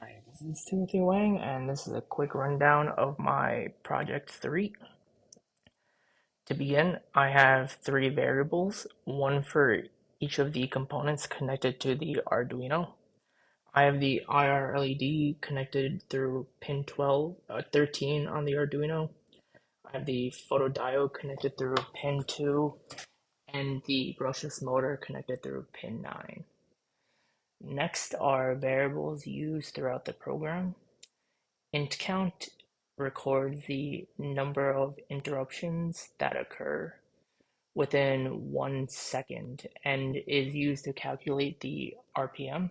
Hi, this is Timothy Wang, and this is a quick rundown of my Project 3. To begin, I have three variables, one for each of the components connected to the Arduino. I have the IR LED connected through pin 13 on the Arduino. I have the photodiode connected through pin 2, and the brushless motor connected through pin 9. Next are variables used throughout the program. Int count records the number of interruptions that occur within 1 second and is used to calculate the RPM.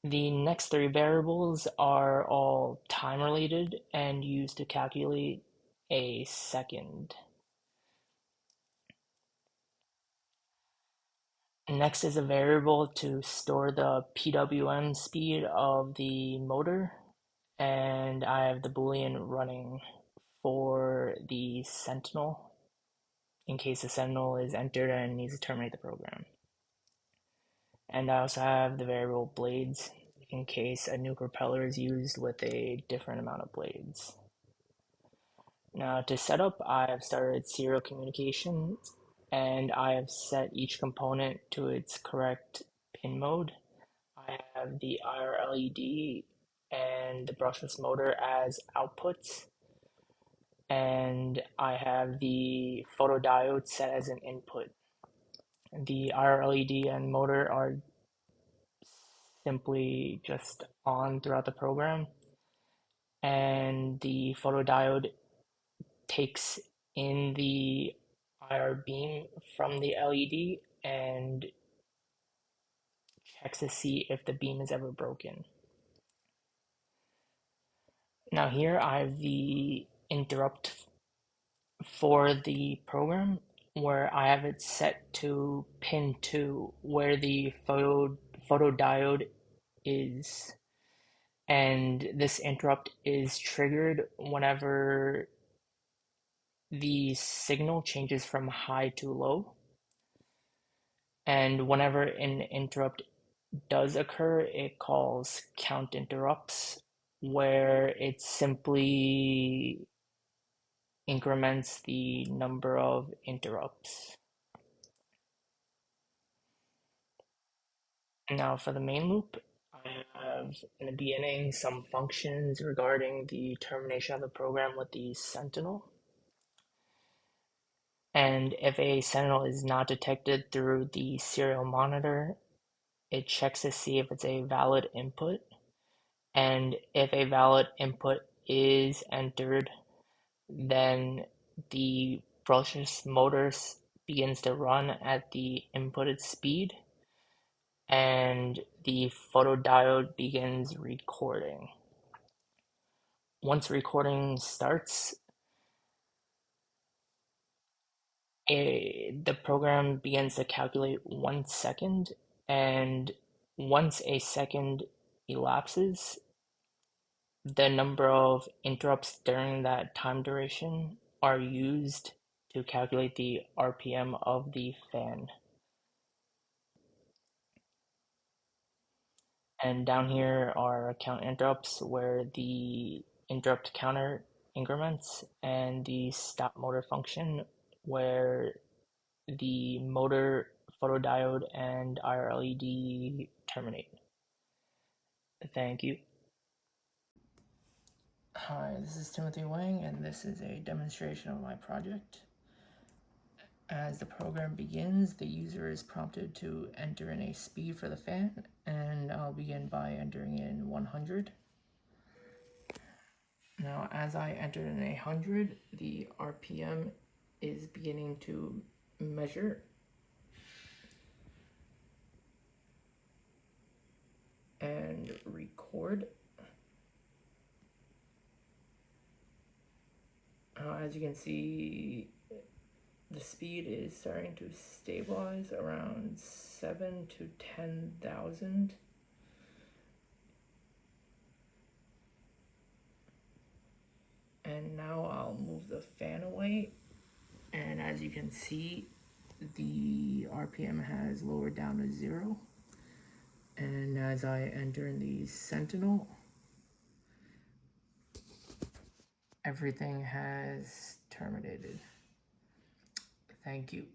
The next three variables are all time related and used to calculate a second. Next is a variable to store the PWM speed of the motor, and I have the Boolean running for the Sentinel in case the Sentinel is entered and needs to terminate the program. And I also have the variable blades in case a new propeller is used with a different amount of blades. Now to set up, I have started serial communication and I have set each component to its correct pin mode. I have the IR LED and the brushless motor as outputs, and I have the photodiode set as an input. The IR LED and motor are simply just on throughout the program, and the photodiode takes in the IR beam from the LED and checks to see if the beam is ever broken. Now here I have the interrupt for the program where I have it set to pin 2 where the photodiode is, and this interrupt is triggered whenever the signal changes from high to low, and whenever an interrupt does occur it calls count interrupts where it simply increments the number of interrupts. Now for the main loop, I have in the beginning some functions regarding the termination of the program with the Sentinel. And if a Sentinel is not detected through the serial monitor, it checks to see if it's a valid input. And if a valid input is entered, then the brushless motor begins to run at the inputted speed, and the photodiode begins recording. Once recording starts, the program begins to calculate 1 second, and once a second elapses, the number of interrupts during that time duration are used to calculate the RPM of the fan. And down here are count interrupts where the interrupt counter increments, and the stop motor function where the motor, photodiode, and IR LED terminate. Thank you. Hi, this is Timothy Wang, and this is a demonstration of my project. As the program begins, the user is prompted to enter in a speed for the fan, and I'll begin by entering in 100. Now, as I enter in 100, the RPM is beginning to measure and record. As you can see, the speed is starting to stabilize around 7 to 10,000. And now I'll move the fan away, and as you can see, the RPM has lowered down to 0. And as I enter the Sentinel, everything has terminated. Thank you.